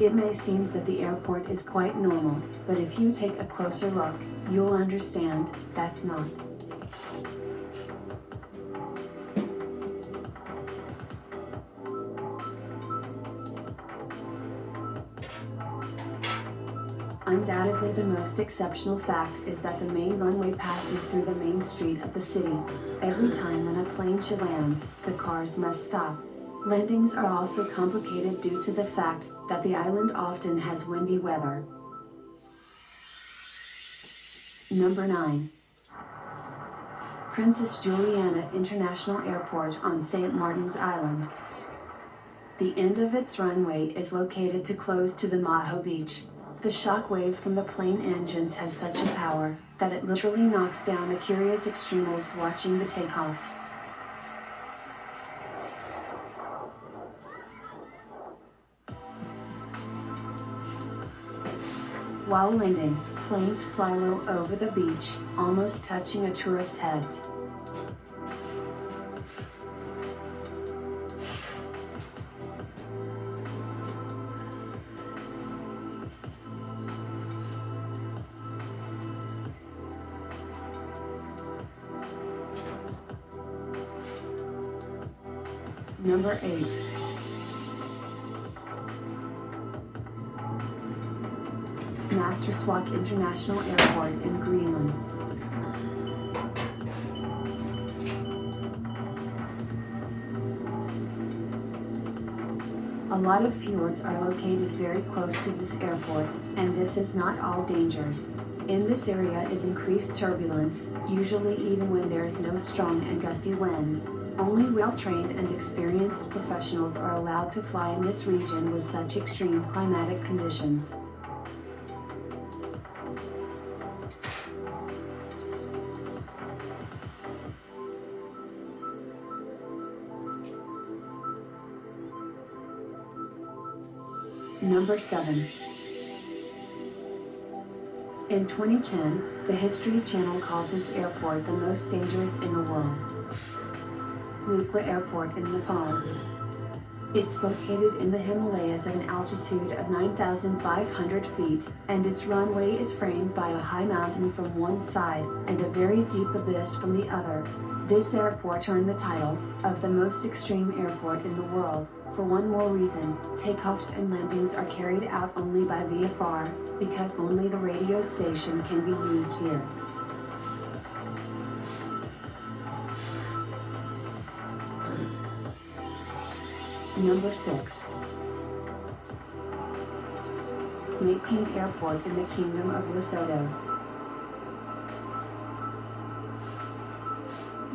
It may seem that the airport is quite normal, but if you take a closer look, you'll understand that's not. Undoubtedly the most exceptional fact is that the main runway passes through the main street of the city. Every time when a plane should land, the cars must stop. Landings are also complicated due to the fact that the island often has windy weather. Number 9. Princess Juliana International Airport on St. Martin's Island. The end of its runway is located too close to the Maho Beach. The shock wave from the plane engines has such a power that it literally knocks down the curious extremals watching the takeoffs. While landing, planes fly low over the beach, almost touching a tourist's heads. Number 8. Masterswalk International Airport in Greenland. A lot of fjords are located very close to this airport, and this is not all dangers. In this area is increased turbulence, usually even when there is no strong and gusty wind. Only well-trained and experienced professionals are allowed to fly in this region with such extreme climatic conditions. Number 7. In 2010, the History Channel called this airport the most dangerous in the world. Lukla Airport in Nepal. It's located in the Himalayas at an altitude of 9,500 feet, and its runway is framed by a high mountain from one side and a very deep abyss from the other. This airport earned the title of the most extreme airport in the world. For one more reason, takeoffs and landings are carried out only by VFR, because only the radio station can be used here. Number 6. Making Airport in the Kingdom of Lesotho.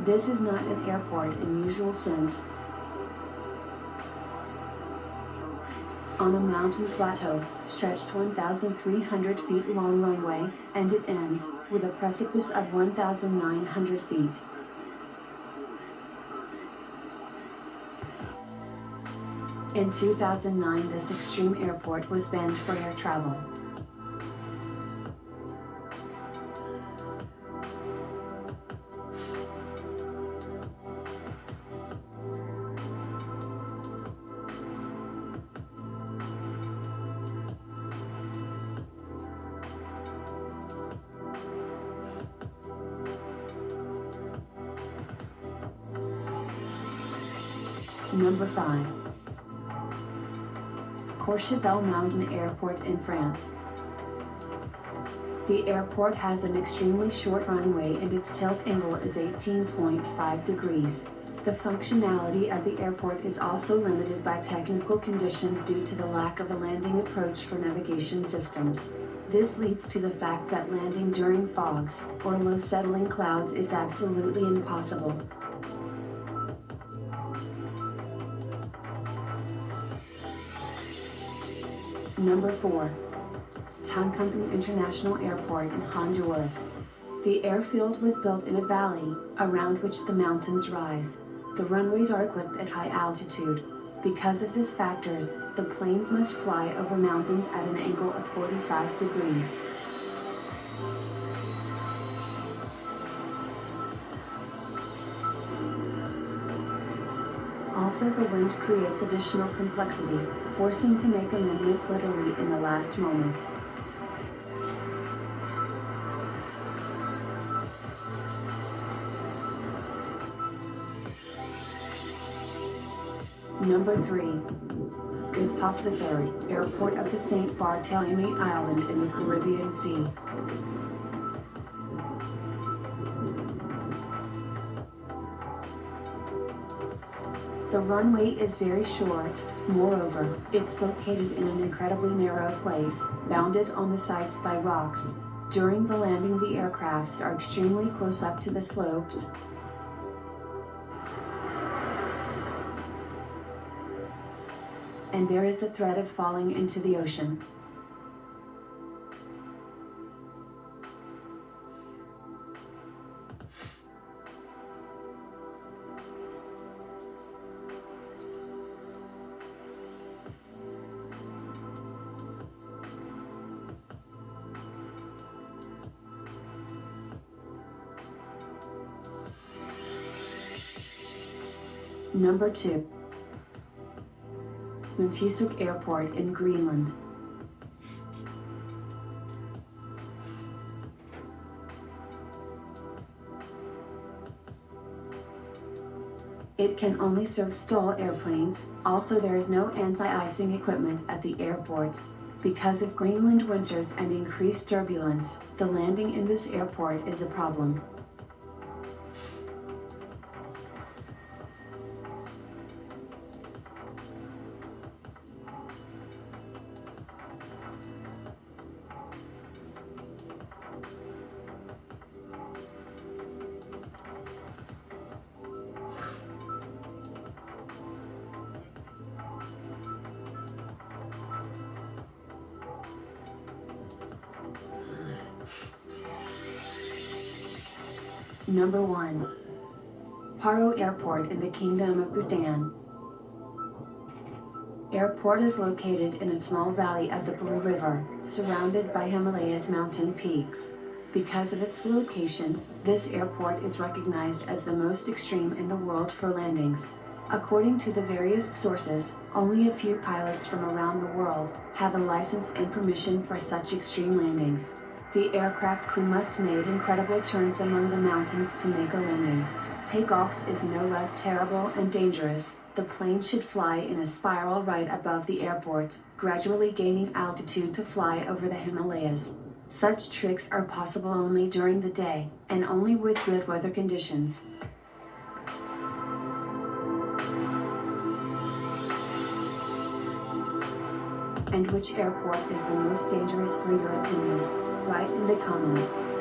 This is not an airport in usual sense. On a mountain plateau, stretched 1,300 feet long runway, and it ends with a precipice of 1,900 feet. In 2009, this extreme airport was banned for air travel. Number 5. Courchevel Mountain Airport in France. The airport has an extremely short runway and its tilt angle is 18.5 degrees. The functionality of the airport is also limited by technical conditions due to the lack of a landing approach for navigation systems. This leads to the fact that landing during fogs or low settling clouds is absolutely impossible. Number 4. Tancantin International Airport in Honduras. The airfield was built in a valley, around which the mountains rise. The runways are equipped at high altitude. Because of these factors, the planes must fly over mountains at an angle of 45 degrees. Also, the wind creates additional complexity, forcing to make amendments literally in the last moments. Number 3. Gustav III, Airport of the St. Barthélemy Island in the Caribbean Sea. The runway is very short, moreover, it's located in an incredibly narrow place, bounded on the sides by rocks. During the landing, the aircrafts are extremely close up to the slopes, and there is a threat of falling into the ocean. Number 2. Montesuk Airport in Greenland. It can only serve STOL airplanes. Also, there is no anti-icing equipment at the airport. Because of Greenland winters and increased turbulence, the landing in this airport is a problem. Number 1. Paro Airport in the Kingdom of Bhutan. Airport is located in a small valley of the Paro River, surrounded by Himalayas mountain peaks. Because of its location, this airport is recognized as the most extreme in the world for landings. According to the various sources, only a few pilots from around the world have a license and permission for such extreme landings. The aircraft crew must make incredible turns among the mountains to make a landing. Takeoffs is no less terrible and dangerous. The plane should fly in a spiral right above the airport, gradually gaining altitude to fly over the Himalayas. Such tricks are possible only during the day, and only with good weather conditions. And which airport is the most dangerous for your opinion? Write in the comments.